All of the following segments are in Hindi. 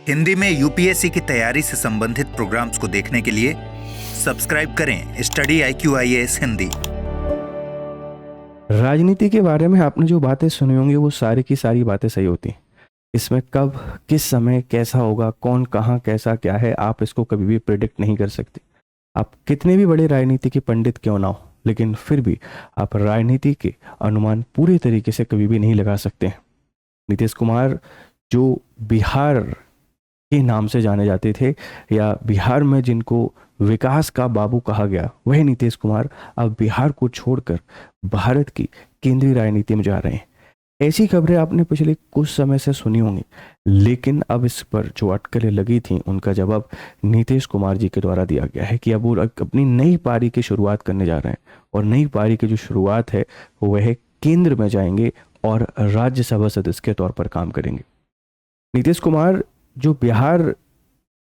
हिंदी में यूपीएससी की तैयारी से संबंधित प्रोग्राम्स को देखने के लिए सब्सक्राइब करें स्टडी IQIAS हिंदी। राजनीति के बारे में आपने जो बातें सुनी होंगी वो सारी की सारी बातें सही होती हैं। इसमें कब किस समय कैसा होगा, कौन कहाँ कैसा क्या है, आप इसको कभी भी प्रिडिक्ट नहीं कर सकते। आप कितने भी बड़े राजनीति के पंडित क्यों ना हो, लेकिन फिर भी आप राजनीति के अनुमान पूरे तरीके से कभी भी नहीं लगा सकते हैं। नीतीश कुमार जो बिहार के नाम से जाने जाते थे या बिहार में जिनको विकास का बाबू कहा गया, वह नीतीश कुमार अब बिहार को छोड़कर भारत की केंद्रीय राजनीति में जा रहे हैं। ऐसी खबरें आपने पिछले कुछ समय से सुनी होंगी, लेकिन अब इस पर जो अटकलें लगी थी उनका जवाब नीतीश कुमार जी के द्वारा दिया गया है कि अब वो अपनी नई पारी की शुरुआत करने जा रहे हैं और नई पारी की जो शुरुआत है वह केंद्र में जाएंगे और राज्यसभा सदस्य के तौर पर काम करेंगे। नीतीश कुमार जो बिहार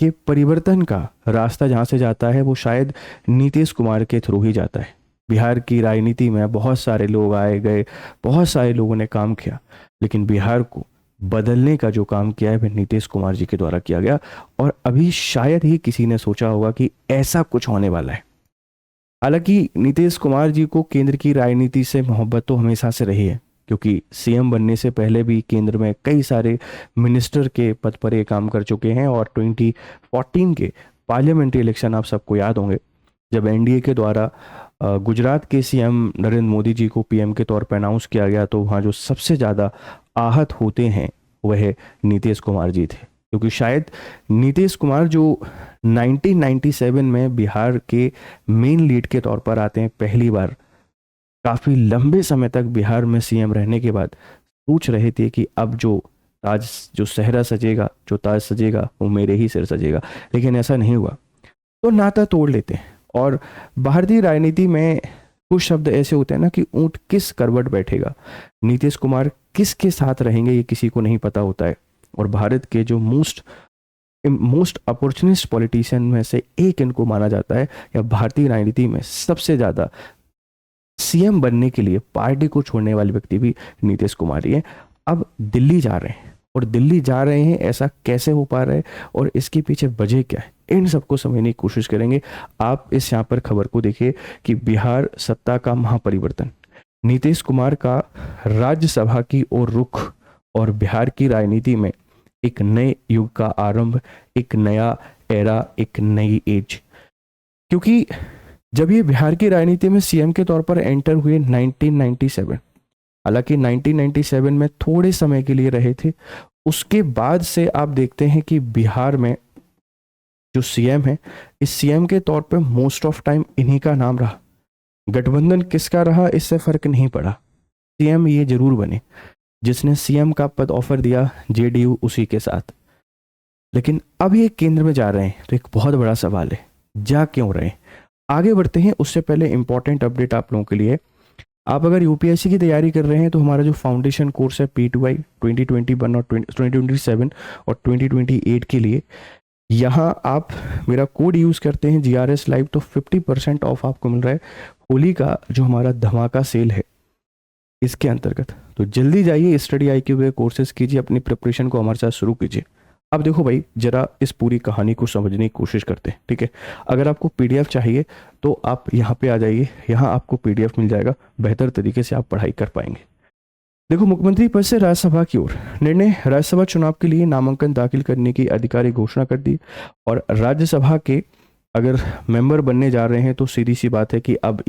के परिवर्तन का रास्ता जहाँ से जाता है वो शायद नीतीश कुमार के थ्रू ही जाता है। बिहार की राजनीति में बहुत सारे लोग आए गए, बहुत सारे लोगों ने काम किया, लेकिन बिहार को बदलने का जो काम किया है वह नीतीश कुमार जी के द्वारा किया गया और अभी शायद ही किसी ने सोचा होगा कि ऐसा कुछ होने वाला है। हालांकि नीतीश कुमार जी को केंद्र की राजनीति से मोहब्बत तो हमेशा से रही है, क्योंकि सीएम बनने से पहले भी केंद्र में कई सारे मिनिस्टर के पद पर ये काम कर चुके हैं और 2014 के पार्लियामेंट्री इलेक्शन आप सबको याद होंगे, जब एनडीए के द्वारा गुजरात के सीएम नरेंद्र मोदी जी को पीएम के तौर पर अनाउंस किया गया, तो वहाँ जो सबसे ज़्यादा आहत होते हैं वह नीतीश कुमार जी थे, क्योंकि शायद नीतीश कुमार जो 1997 में बिहार के मेन लीड के तौर पर आते हैं पहली बार, काफ़ी लंबे समय तक बिहार में सीएम रहने के बाद सोच रहे थे कि अब जो ताज जो सहरा सजेगा, जो ताज सजेगा वो मेरे ही सिर सजेगा, लेकिन ऐसा नहीं हुआ। तो नाता तोड़ लेते हैं। और भारतीय राजनीति में कुछ शब्द ऐसे होते हैं ना कि ऊंट किस करवट बैठेगा, नीतीश कुमार किसके साथ रहेंगे ये किसी को नहीं पता होता है। और भारत के जो मोस्ट अपॉर्चुनिस्ट पॉलिटिशियन में से एक इनको माना जाता है, या भारतीय राजनीति में सबसे ज़्यादा सीएम बनने के लिए पार्टी को छोड़ने वाले व्यक्ति भी नीतीश कुमार ही है। अब दिल्ली जा रहे हैं, और दिल्ली जा रहे हैं ऐसा कैसे हो पा रहा है और इसके पीछे वजह क्या है, इन सबको समझने की कोशिश करेंगे। आप इस यहाँ पर खबर को देखिए कि बिहार सत्ता का महापरिवर्तन, नीतीश कुमार का राज्यसभा की ओर रुख और बिहार की राजनीति में एक नए युग का आरंभ, एक नया एरा, एक नई एज। क्योंकि जब ये बिहार की राजनीति में सीएम के तौर पर एंटर हुए 1997, हालांकि 1997 में थोड़े समय के लिए रहे थे, उसके बाद से आप देखते हैं कि बिहार में जो सीएम है, इस सीएम के तौर पर मोस्ट ऑफ टाइम इन्हीं का नाम रहा। गठबंधन किसका रहा इससे फर्क नहीं पड़ा, सीएम ये जरूर बने। जिसने सीएम का पद ऑफर दिया जेडीयू उसी के साथ। लेकिन अब ये केंद्र में जा रहे हैं तो एक बहुत बड़ा सवाल है, जा क्यों रहे हैं। आगे बढ़ते हैं, उससे पहले इंपॉर्टेंट अपडेट आप लोगों के लिए। आप अगर यूपीएससी की तैयारी कर रहे हैं तो हमारा जो फाउंडेशन कोर्स है P2I 2021 और 2027 और 2028 के लिए, यहाँ आप मेरा कोड यूज़ करते हैं GRS लाइव तो 50% ऑफ आपको मिल रहा है होली का जो हमारा धमाका सेल है इसके अंतर्गत। तो जल्दी जाइए, स्टडी IQ कोर्सेज कीजिए, अपनी प्रिपरेशन को हमारे साथ शुरू कीजिए। अब देखो भाई, जरा इस पूरी कहानी को समझने की कोशिश करते हैं, ठीक है। अगर आपको PDF चाहिए तो आप यहाँ पे आ जाइए, यहाँ आपको PDF मिल जाएगा, बेहतर तरीके से आप पढ़ाई कर पाएंगे। देखो, मुख्यमंत्री पद से राज्यसभा की ओर निर्णय, राज्यसभा चुनाव के लिए नामांकन दाखिल करने की आधिकारिक घोषणा कर दी। और राज्यसभा के अगर मेंबर बनने जा रहे हैं तो सीधी सी बात है कि अब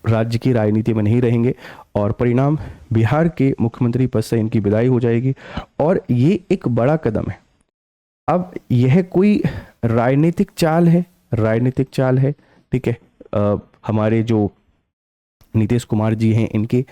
राज्य की राजनीति में नहीं रहेंगे और परिणाम बिहार के मुख्यमंत्री पद से इनकी विदाई हो जाएगी। और ये एक बड़ा कदम है। अब यह कोई राजनीतिक चाल है, ठीक है, हमारे जो नीतीश कुमार जी हैं इनके,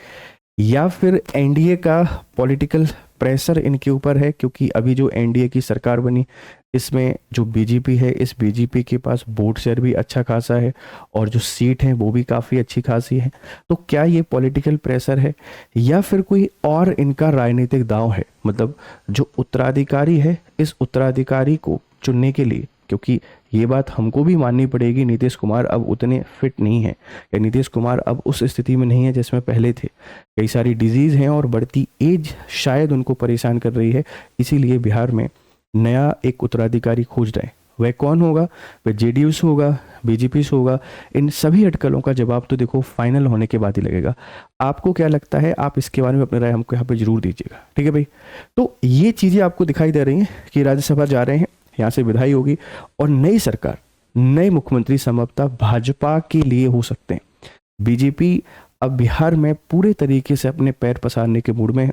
या फिर एनडीए का पॉलिटिकल प्रेशर इनके ऊपर है, क्योंकि अभी जो एनडीए की सरकार बनी इसमें जो बीजेपी है, इस बीजेपी के पास वोट शेयर भी अच्छा खासा है और जो सीट है वो भी काफ़ी अच्छी खासी है। तो क्या ये पॉलिटिकल प्रेशर है या फिर कोई और इनका राजनीतिक दांव है, मतलब जो उत्तराधिकारी है इस उत्तराधिकारी को चुनने के लिए, क्योंकि ये बात हमको भी माननी पड़ेगी, नीतीश कुमार अब उतने फिट नहीं है, या नीतीश कुमार अब उस स्थिति में नहीं है जिसमें पहले थे। कई सारी डिजीज़ हैं और बढ़ती एज शायद उनको परेशान कर रही है, इसीलिए बिहार में नया एक उत्तराधिकारी खोज रहे हैं। वह कौन होगा? वह जेडीयू से होगा, बीजेपी से होगा? इन सभी अटकलों का जवाब तो देखो फाइनल होने के बाद ही लगेगा। आपको क्या लगता है? आप इसके बारे में अपनी राय हमको यहाँ पे जरूर दीजिएगा, ठीक है भाई। तो ये चीज़ें आपको दिखाई दे रही हैं कि राज्यसभा जा रहे हैं, यहाँ से विधायी होगी और नई सरकार, नए मुख्यमंत्री संभवतः भाजपा के लिए हो सकते हैं। बीजेपी अब बिहार में पूरे तरीके से अपने पैर पसारने के मूड में है।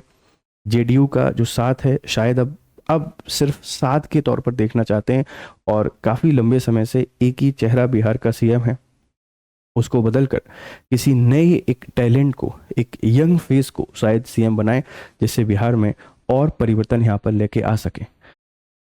जेडीयू का जो साथ है शायद अब सिर्फ साथ के तौर पर देखना चाहते हैं और काफ़ी लंबे समय से एक ही चेहरा बिहार का सीएम है, उसको बदलकर किसी नए एक टैलेंट को, एक यंग फेस को शायद सीएम बनाए, जिससे बिहार में और परिवर्तन यहाँ पर लेके आ सके।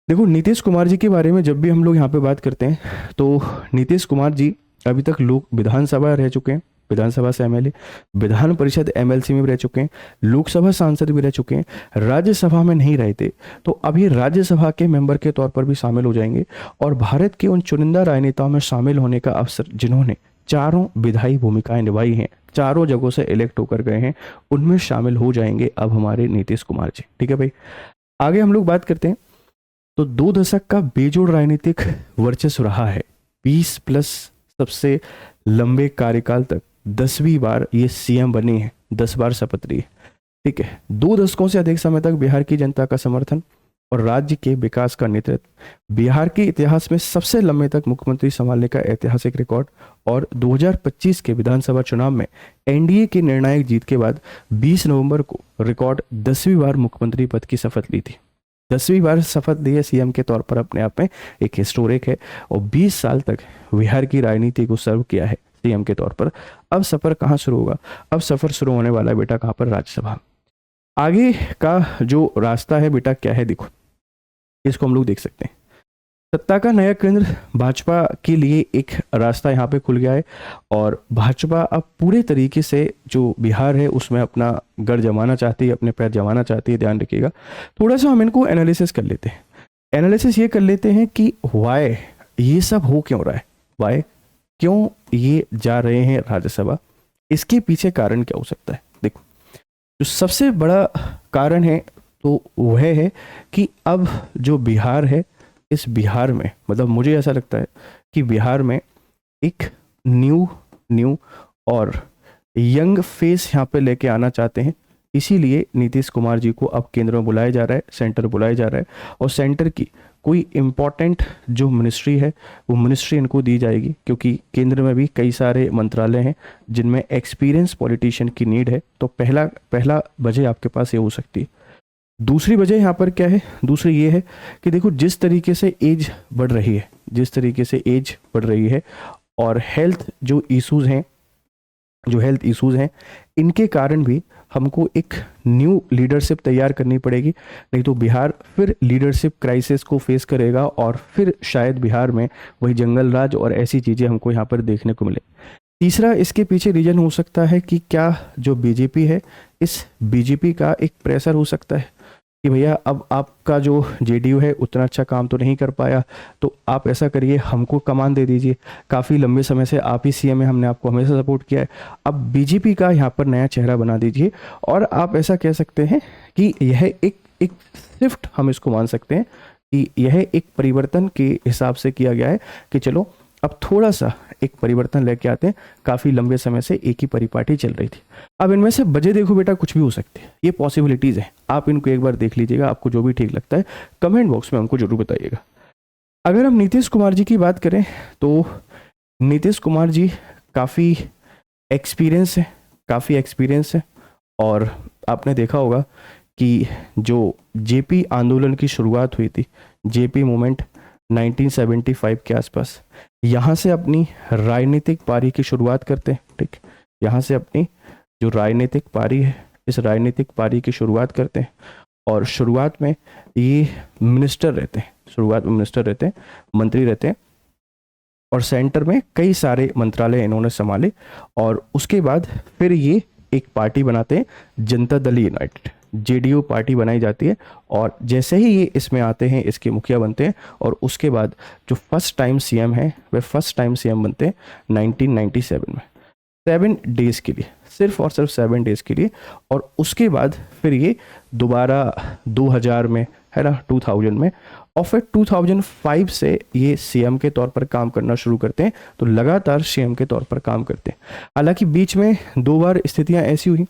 देखो नीतीश कुमार जी के बारे में जब भी हम लोग यहाँ पे बात करते हैं तो नीतीश कुमार जी अभी तक लोग विधानसभा रह चुके हैं, विधानसभा से एमएलए, विधान परिषद एमएलसी में भी रह चुके हैं, लोकसभा सांसद भी रह चुके हैं, राज्यसभा में नहीं रहे थे तो अभी राज्यसभा के मेंबर के तौर पर भी शामिल हो जाएंगे और भारत के उन चुनिंदा राजनेताओं में शामिल होने का अवसर जिन्होंने चारों विधायी भूमिकाएं निभाई हैं, चारों जगहों से इलेक्ट होकर गए हैं, उनमें शामिल हो जाएंगे अब हमारे नीतीश कुमार जी, ठीक है भाई। आगे हम लोग बात करते हैं तो 2 दशक का बेजोड़ राजनीतिक वर्चस्व रहा है, 20+ सबसे लंबे कार्यकाल तक 10वीं बार ये सीएम बनी है, 10 बार शपथ ली है, ठीक है। 2 दशकों से अधिक समय तक बिहार की जनता का समर्थन और राज्य के विकास का नेतृत्व, बिहार के इतिहास में सबसे लंबे तक मुख्यमंत्री संभालने का ऐतिहासिक रिकॉर्ड और 2025 के विधानसभा चुनाव में एनडीए की निर्णायक जीत के बाद 20 नवंबर को रिकॉर्ड 10वीं बार मुख्यमंत्री पद की शपथ ली थी। 10वीं बार शपथ ली है सीएम के तौर पर, अपने आप में एक हिस्टोरिक है और 20 साल तक बिहार की राजनीति को सर्व किया है सीएम के तौर पर। अब सफर कहाँ शुरू होगा? अब सफर शुरू होने वाला है बेटा कहाँ पर? राज्यसभा। आगे का जो रास्ता है बेटा क्या है? देखो इसको हम लोग देख सकते हैं। सत्ता का नया केंद्र भाजपा के लिए एक रास्ता यहाँ पे खुल गया है और भाजपा अब पूरे तरीके से जो बिहार है उसमें अपना गढ़ जमाना चाहती है, अपने पैर जमाना चाहती है। ध्यान रखिएगा, थोड़ा सा हम इनको एनालिसिस कर लेते हैं। एनालिसिस ये कर लेते हैं कि वाई ये सब हो क्यों रहा है, वाई क्यों ये जा रहे हैं राज्यसभा, इसके पीछे कारण क्या हो सकता है। देखो जो सबसे बड़ा कारण है तो वह है कि अब जो बिहार है, इस बिहार में मतलब मुझे ऐसा लगता है कि बिहार में एक न्यू और यंग फेस यहाँ पे लेके आना चाहते हैं। इसीलिए नीतीश कुमार जी को अब केंद्र में बुलाया जा रहा है, सेंटर बुलाया जा रहा है और सेंटर की कोई इम्पॉर्टेंट जो मिनिस्ट्री है वो मिनिस्ट्री इनको दी जाएगी, क्योंकि केंद्र में भी कई सारे मंत्रालय हैं जिनमें एक्सपीरियंस पॉलिटिशियन की नीड है। तो पहला वजह आपके पास ये हो सकती है। दूसरी वजह यहाँ पर क्या है? दूसरी ये है कि देखो जिस तरीके से एज बढ़ रही है, जिस तरीके से एज बढ़ रही है और हेल्थ इश्यूज हैं, इनके कारण भी हमको एक न्यू लीडरशिप तैयार करनी पड़ेगी, नहीं तो बिहार फिर लीडरशिप क्राइसिस को फेस करेगा और फिर शायद बिहार में वही जंगल राज और ऐसी चीज़ें हमको यहाँ पर देखने को मिले। तीसरा इसके पीछे रीजन हो सकता है कि क्या जो बीजेपी है, इस बीजेपी का एक प्रेशर हो सकता है कि भैया अब आपका जो जेडीयू है उतना अच्छा काम तो नहीं कर पाया, तो आप ऐसा करिए, हमको कमान दे दीजिए, काफ़ी लंबे समय से आप ही सीएम है, हमने आपको हमेशा सपोर्ट किया है, अब बीजेपी का यहाँ पर नया चेहरा बना दीजिए। और आप ऐसा कह सकते हैं कि यह एक शिफ्ट हम इसको मान सकते हैं कि यह एक परिवर्तन के हिसाब से किया गया है कि चलो अब थोड़ा सा एक परिवर्तन लेके आते हैं। काफ़ी लंबे समय से एक ही परिपाटी चल रही थी। अब इनमें से वजह देखो बेटा कुछ भी हो सकती है, ये पॉसिबिलिटीज़ हैं, आप इनको एक बार देख लीजिएगा, आपको जो भी ठीक लगता है कमेंट बॉक्स में हमको जरूर बताइएगा। अगर हम नीतीश कुमार जी की बात करें तो नीतीश कुमार जी काफ़ी एक्सपीरियंस है और आपने देखा होगा कि जो जेपी आंदोलन की शुरुआत हुई थी, जेपी मूवमेंट 1975 के आसपास, यहाँ से अपनी राजनीतिक पारी की शुरुआत करते हैं। ठीक, यहाँ से अपनी जो राजनीतिक पारी है, इस राजनीतिक पारी की शुरुआत करते हैं और शुरुआत में ये मिनिस्टर रहते हैं, मंत्री रहते हैं और सेंटर में कई सारे मंत्रालय इन्होंने संभाले और उसके बाद फिर ये एक पार्टी बनाते हैं, Janata Dal United, JDU party बनाई जाती है और जैसे ही ये इसमें आते हैं इसके मुखिया बनते हैं और उसके बाद जो फर्स्ट टाइम सीएम है वे फर्स्ट टाइम सीएम बनते हैं 1997 में, 7 डेज़ के लिए, सिर्फ और सिर्फ 7 डेज़ के लिए। और उसके बाद फिर ये दोबारा 2000 में है ना 2000 में, और फिर 2005 से ये सीएम के तौर पर काम करना शुरू करते हैं। तो लगातार सीएम के तौर पर काम करते हैं। हालांकि बीच में 2 बार स्थितियां ऐसी हुई,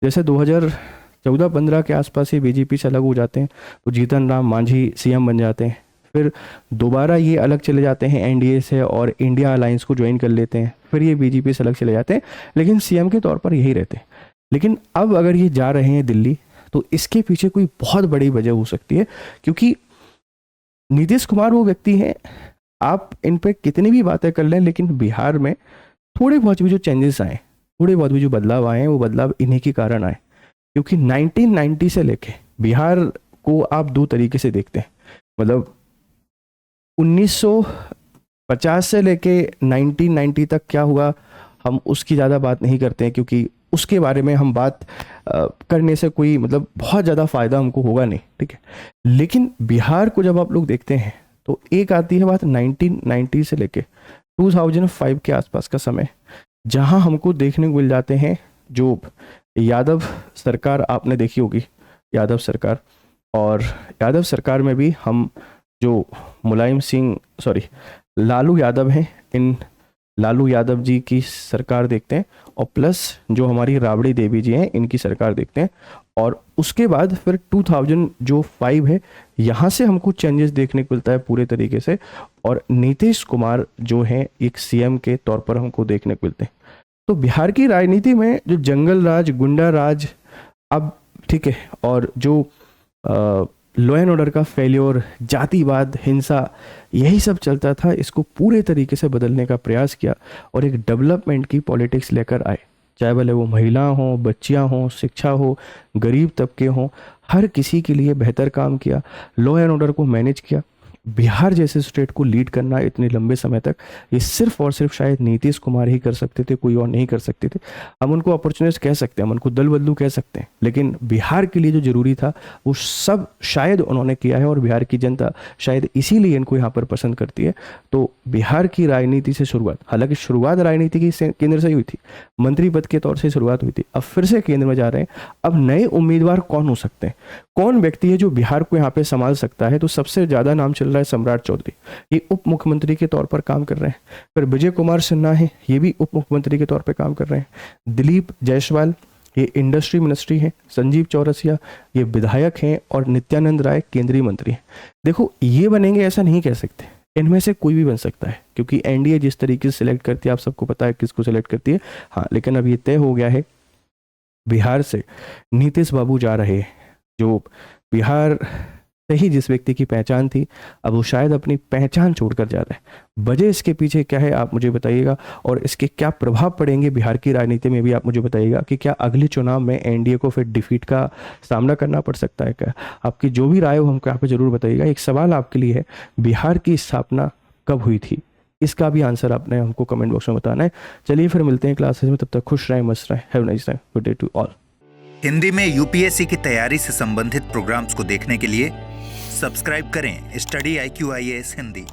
जैसे 2014-15 के आसपास ये बीजेपी से अलग हो जाते हैं, तो जीतन राम मांझी सीएम बन जाते हैं। फिर दोबारा ये अलग चले जाते हैं एनडीए से और इंडिया अलायंस को ज्वाइन कर लेते हैं, फिर ये बीजेपी से अलग चले जाते हैं, लेकिन सीएम के तौर पर यही रहते हैं। लेकिन अब अगर ये जा रहे हैं दिल्ली, तो इसके पीछे कोई बहुत बड़ी वजह हो सकती है, क्योंकि नीतीश कुमार वो व्यक्ति हैं, आप इन पे कितनी भी बातें कर लें, लेकिन बिहार में थोड़े बहुत भी जो चेंजेस आए, थोड़े बहुत भी जो बदलाव आए हैं, वो बदलाव इन्हीं के कारण आए। क्योंकि 1990 से लेके बिहार को आप 2 तरीके से देखते हैं, मतलब 1950 से लेके 1990 तक क्या हुआ, हम उसकी ज़्यादा बात नहीं करते हैं, क्योंकि उसके बारे में हम बात करने से कोई मतलब बहुत ज़्यादा फ़ायदा हमको होगा नहीं, ठीक है। लेकिन बिहार को जब आप लोग देखते हैं, तो एक आती है बात 1990 से लेके 2005 के आसपास का समय, जहां हमको देखने को मिल जाते हैं जो यादव सरकार आपने देखी होगी, यादव सरकार, और यादव सरकार में भी हम जो लालू यादव हैं, इन लालू यादव जी की सरकार देखते हैं, और प्लस जो हमारी राबड़ी देवी जी हैं, इनकी सरकार देखते हैं। और उसके बाद फिर 2005 है, यहाँ से हमको चेंजेस देखने को मिलता है पूरे तरीके से, और नीतीश कुमार जो हैं एक सीएम के तौर पर हमको देखने को मिलते हैं। तो बिहार की राजनीति में जो जंगल राज, गुंडा राज, अब ठीक है, और जो लॉ एंड ऑर्डर का फेल्योर, जातिवाद, हिंसा, यही सब चलता था, इसको पूरे तरीके से बदलने का प्रयास किया और एक डेवलपमेंट की पॉलिटिक्स लेकर आए। चाहे भले वो महिला हो, बच्चियां हो, शिक्षा हो, गरीब तबके हों, हर किसी के लिए बेहतर काम किया, लॉ एंड ऑर्डर को मैनेज किया। बिहार जैसे स्टेट को लीड करना इतने लंबे समय तक, ये सिर्फ और सिर्फ शायद नीतीश कुमार ही कर सकते थे, कोई और नहीं कर सकते थे। हम उनको अपॉर्चुनिस्ट कह सकते हैं, हम उनको दल बदलू कह सकते हैं, लेकिन बिहार के लिए जो जरूरी था वो सब शायद उन्होंने किया है, और बिहार की जनता शायद इसीलिए इनको यहाँ पर पसंद करती है। तो बिहार की राजनीति से शुरुआत, हालांकि शुरुआत राजनीति की केंद्र से ही हुई थी, मंत्री पद के तौर से शुरुआत हुई थी, अब फिर से केंद्र में जा रहे हैं। अब नए उम्मीदवार कौन हो सकते हैं, कौन व्यक्ति है जो बिहार को यहाँ पे संभाल सकता है? तो सबसे ज्यादा नाम चल रहा है सम्राट चौधरी, ये उप मुख्यमंत्री के तौर पर काम कर रहे हैं। फिर विजय कुमार सिन्हा है, ये भी उप मुख्यमंत्री के तौर पर काम कर रहे हैं। दिलीप जायसवाल, ये इंडस्ट्री मिनिस्ट्री है। संजीव चौरसिया, ये विधायक हैं, और नित्यानंद राय केंद्रीय मंत्री हैं। देखो, ये बनेंगे ऐसा नहीं कह सकते, इनमें से कोई भी बन सकता है, क्योंकि एनडीए जिस तरीके से सिलेक्ट करती है, आप सबको पता है किसको सिलेक्ट करती है। हाँ, लेकिन अब ये तय हो गया है, बिहार से नीतीश बाबू जा रहे हैं, जो बिहार से ही जिस व्यक्ति की पहचान थी, अब वो शायद अपनी पहचान छोड़कर जा रहे हैं। वजह इसके पीछे क्या है आप मुझे बताइएगा, और इसके क्या प्रभाव पड़ेंगे बिहार की राजनीति में भी आप मुझे बताइएगा, कि क्या अगले चुनाव में एनडीए को फिर डिफीट का सामना करना पड़ सकता है क्या? आपकी जो भी राय हो हमको यहाँ पे जरूर बताइएगा। एक सवाल आपके लिए है, बिहार की स्थापना कब हुई थी? इसका भी आंसर आपने हमको कमेंट बॉक्स में बताना है। चलिए फिर मिलते हैं क्लासेस में, तब तक खुश रहें, मस्त रहें। Have nice time, good day to all. Hindi में यूपीएससी की तैयारी से संबंधित प्रोग्राम्स को देखने के लिए सब्सक्राइब करें स्टडी IQ IAS हिंदी।